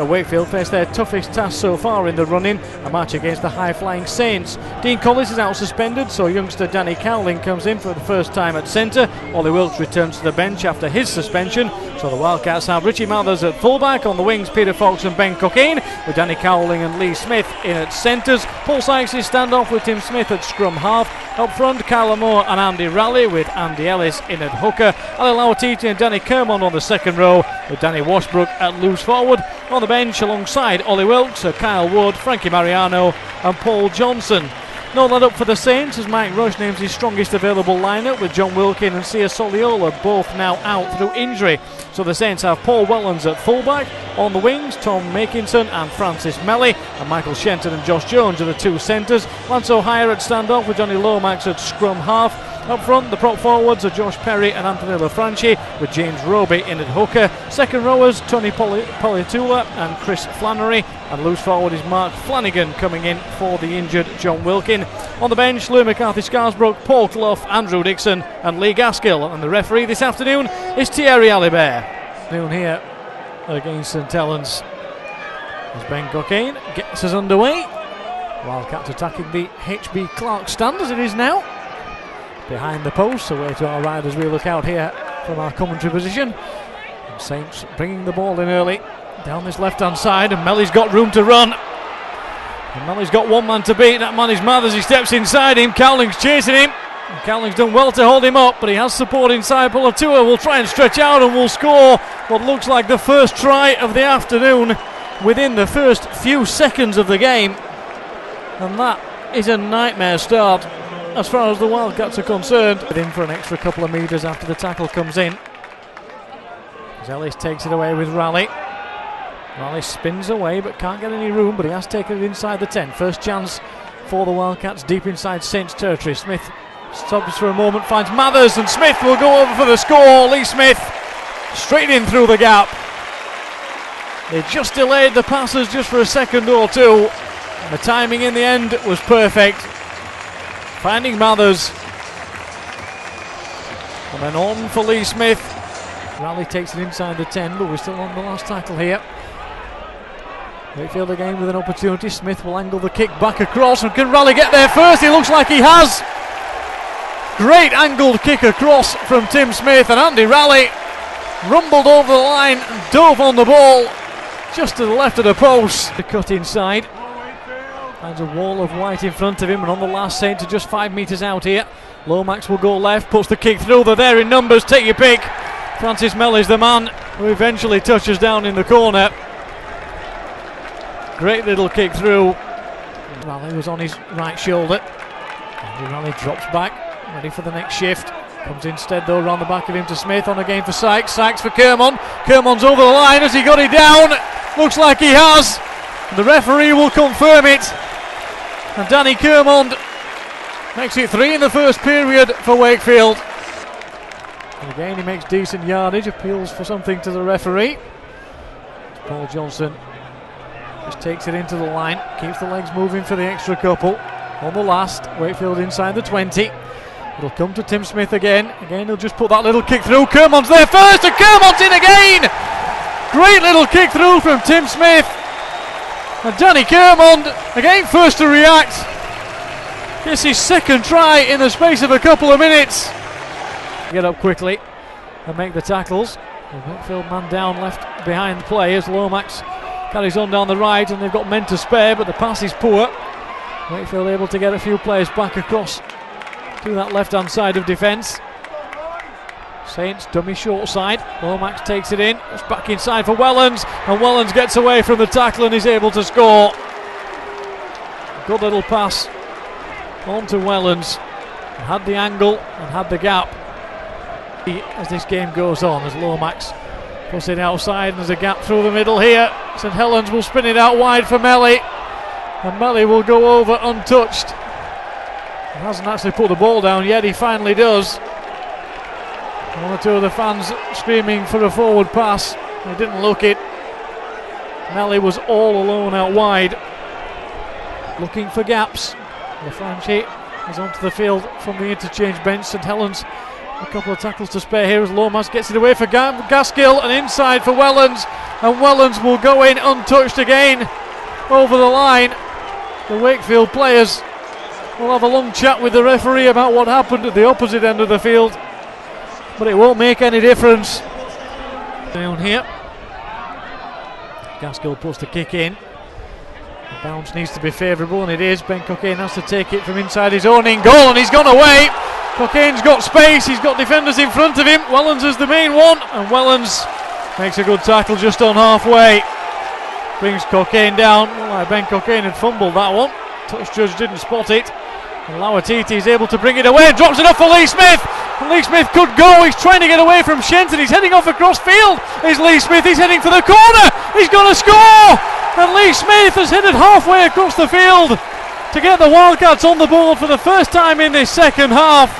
Wakefield face their toughest task so far in the running, a match against the high-flying Saints. Dean Collins is out suspended, so youngster Danny Cowling comes in for the first time at centre. Ollie Wilkes returns to the bench after his suspension, so the Wildcats have Richie Mathers at fullback, on the wings Peter Fox and Ben Cockayne, with Danny Cowling and Lee Smith in at centres. Paul Sykes' standoff with Tim Smith at scrum half. Up front, Kyler Moore and Andy Raleigh, with Andy Ellis in at hooker. Ali Lawatiti and Danny Kermond on the second row, with Danny Washbrook at loose forward. On the bench alongside Ollie Wilkes are Kyle Wood, Frankie Mariano and Paul Johnson. No let up for the Saints as Mike Rush names his strongest available lineup, with John Wilkin and Sia Soliola both now out through injury. So the Saints have Paul Wellens at fullback. On the wings, Tom Makinson and Francis Melly, and Michael Shenton and Josh Jones are the two centres. Lance O'Hire at standoff, with Johnny Lomax at scrum half. Up front, the prop forwards are Josh Perry and Anthony LaFranchi, with James Roby in at hooker. Second rowers, Tony Poliatula and Chris Flannery, and loose forward is Mark Flanagan coming in for the injured John Wilkin. On the bench, Lou McCarthy-Scarsbrook, Paul Clough, Andrew Dixon and Lee Gaskill, and the referee this afternoon is Thierry Alibert. Noon here against St Helens as Ben Cockayne gets us underway. Wildcats attacking the HB Clark stand as it is now. Behind the post, away to our right as we look out here from our commentary position. And Saints bringing the ball in early down this left hand side, and Melly's got room to run. And Melly's got one man to beat, that man is Mathers. He steps inside him, Cowling's chasing him. And Cowling's done well to hold him up, but he has support inside. Poliatua will try and stretch out and will score what looks like the first try of the afternoon within the first few seconds of the game. And that is a nightmare start as far as the Wildcats are concerned. In for an extra couple of metres after the tackle comes in. As Ellis takes it away with Raleigh. Raleigh spins away but can't get any room, but he has taken it inside the 10. First chance for the Wildcats deep inside Saints territory. Smith stops for a moment, finds Mathers, and Smith will go over for the score. Lee Smith straight in through the gap. They just delayed the passes just for a second or two, and the timing in the end was perfect. Finding Mathers, and then on for Lee Smith. Raleigh takes it inside the 10, but we're still on the last tackle here. Wakefield again with an opportunity. Smith will angle the kick back across, and can Raleigh get there first? It looks like he has. Great angled kick across from Tim Smith, and Andy Raleigh rumbled over the line and dove on the ball just to the left of the post. The cut inside. Finds a wall of white in front of him, and on the last Saint to just 5 metres out here. Lomax will go left, puts the kick through. They're there in numbers, take your pick. Francis Melly's the man who eventually touches down in the corner. Great little kick through. Raleigh was on his right shoulder. Andy Raleigh drops back, ready for the next shift. Comes instead though around the back of him to Smith, on again for Sykes. Sykes for Kermond. Kermond's over the line. Has he got it down? Looks like he has. The referee will confirm it. And Danny Kermond makes it 3 in the first period for Wakefield. And again he makes decent yardage, appeals for something to the referee. Paul Johnson just takes it into the line, keeps the legs moving for the extra couple. On the last, Wakefield inside the 20. It'll come to Tim Smith again. Again he'll just put that little kick through. Kermond's there first, and Kermond's in again! Great little kick through from Tim Smith. And Danny Kermond, again first to react. Gets his second try in the space of a couple of minutes. Get up quickly and make the tackles. The Wakefield man down left behind the play as Lomax carries on down the right, and they've got men to spare, but the pass is poor. Wakefield able to get a few players back across to that left hand side of defence. Saints dummy short side. Lomax takes it in. It's back inside for Wellens, and Wellens gets away from the tackle and is able to score. Good little pass on to Wellens. Had the angle and had the gap. As this game goes on, as Lomax puts it outside, and there's a gap through the middle here. St Helens will spin it out wide for Melly, and Melly will go over untouched. He hasn't actually put the ball down yet. He finally does. One or two of the fans screaming for a forward pass. They didn't look it. Melly was all alone out wide, looking for gaps. LaFranchi is onto the field from the interchange bench. St Helens a couple of tackles to spare here as Lomas gets it away for Gaskill, and inside for Wellens. and Helens will go in untouched again over the line. The Wakefield players will have a long chat with the referee about what happened at the opposite end of the field, but it won't make any difference. Down here, Gaskell puts the kick in. The bounce needs to be favourable, and it is. Ben Cockayne has to take it from inside his own in goal, and he's gone away. Cockayne's got space, he's got defenders in front of him. Helens is the main one, and Helens makes a good tackle just on halfway. Brings Cockayne down. Well, Ben Cockayne had fumbled that one. Touch judge didn't spot it. And Lawatiti is able to bring it away and drops it off for Lee Smith. And Lee Smith could go. He's trying to get away from Shenton. He's heading off across field. Is Lee Smith. He's heading for the corner. He's going to score. And Lee Smith has headed halfway across the field to get the Wildcats on the board for the first time in this second half.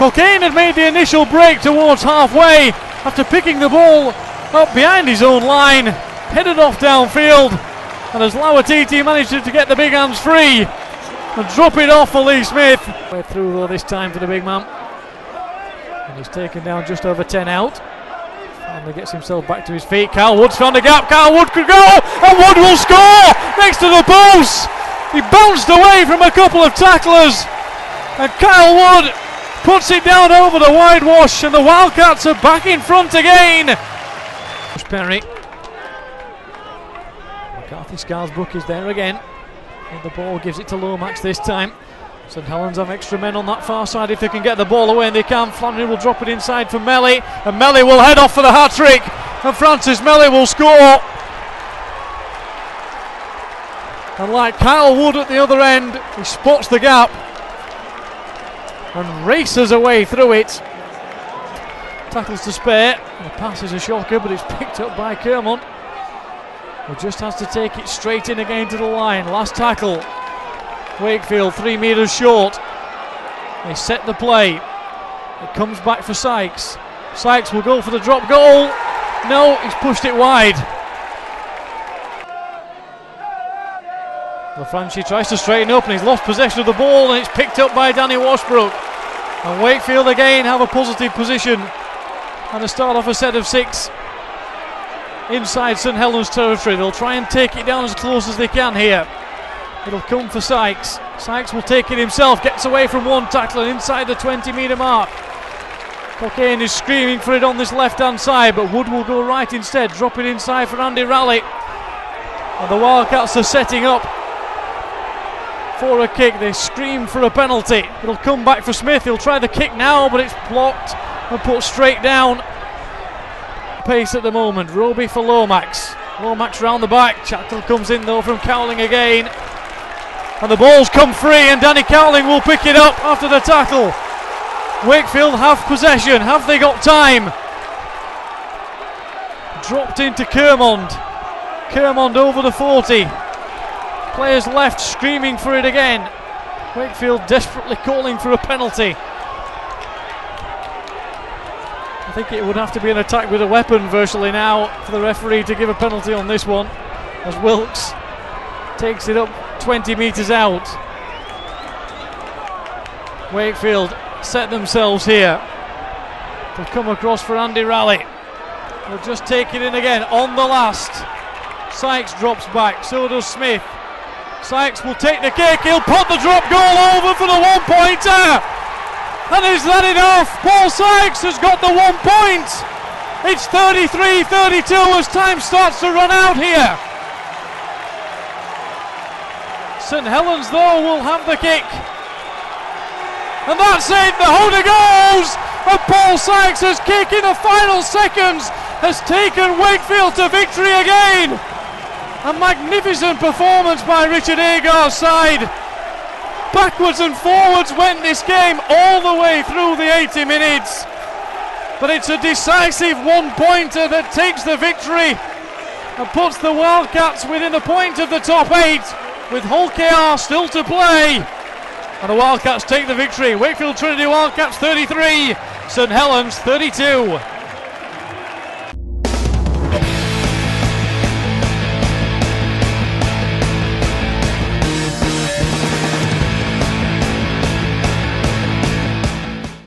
Cockayne had made the initial break towards halfway after picking the ball up behind his own line, headed off downfield, and as Lawatiti managed to get the big hands free and drop it off for Lee Smith. Way through though this time for the big man, and he's taken down just over 10 out. Finally gets himself back to his feet. Carl Wood's found a gap. Carl Wood could go, and Wood will score next to the post. He bounced away from a couple of tacklers, and Kyle Wood puts it down over the wide wash, and the Wildcats are back in front again. Perry. McCarthy Scarsbrook is there again, and the ball gives it to Lomax this time. St Helens have extra men on that far side if they can get the ball away, and they can. Flannery will drop it inside for Melly, and Melly will head off for the hat-trick, and Francis Melly will score. And like Kyle Wood at the other end, he spots the gap and races away through it. Tackles to spare. The pass is a shocker, but it's picked up by Kermont, who just has to take it straight in again to the line. Last tackle. Wakefield 3 metres short. They set the play. It comes back for Sykes. Sykes will go for the drop goal. No, he's pushed it wide. LaFranchi tries to straighten up, and he's lost possession of the ball, and it's picked up by Danny Washbrook. And Wakefield again have a positive position, and they start off a set of 6 inside St Helens territory. They'll try and take it down as close as they can here. It'll come for Sykes. Sykes will take it himself, gets away from one tackler inside the 20-metre mark. Cockayne is screaming for it on this left-hand side, but Wood will go right instead, drop it inside for Andy Raleigh. And the Wildcats are setting up for a kick. They scream for a penalty. It'll come back for Smith. He'll try the kick now, but it's blocked and put straight down. Pace at the moment. Roby for Lomax. Lomax round the back. Chattel comes in though from Cowling again, and the ball's come free, and Danny Cowling will pick it up after the tackle. Wakefield have possession. Have they got time? Dropped into Kermond. Kermond over the 40. Players left screaming for it again. Wakefield desperately calling for a penalty. I think it would have to be an attack with a weapon virtually now for the referee to give a penalty on this one, as Wilkes takes it up 20 metres out. Wakefield set themselves here. They'll come across for Andy Raleigh. They'll just take it in again on the last. Sykes drops back, so does Smith. Sykes will take the kick, he'll put the drop goal over for the 1-pointer. And is that enough? Paul Sykes has got the 1 point. It's 33-32 as time starts to run out here. St Helens though will have the kick. And that's it, the holder goes. And Paul Sykes' kick in the final seconds has taken Wakefield to victory again. A magnificent performance by Richard Agar's side. Backwards and forwards went this game all the way through the 80 minutes. But it's a decisive 1-pointer that takes the victory and puts the Wildcats within a point of the top 8 with Hull KR still to play. And the Wildcats take the victory. Wakefield Trinity Wildcats 33, St Helens 32.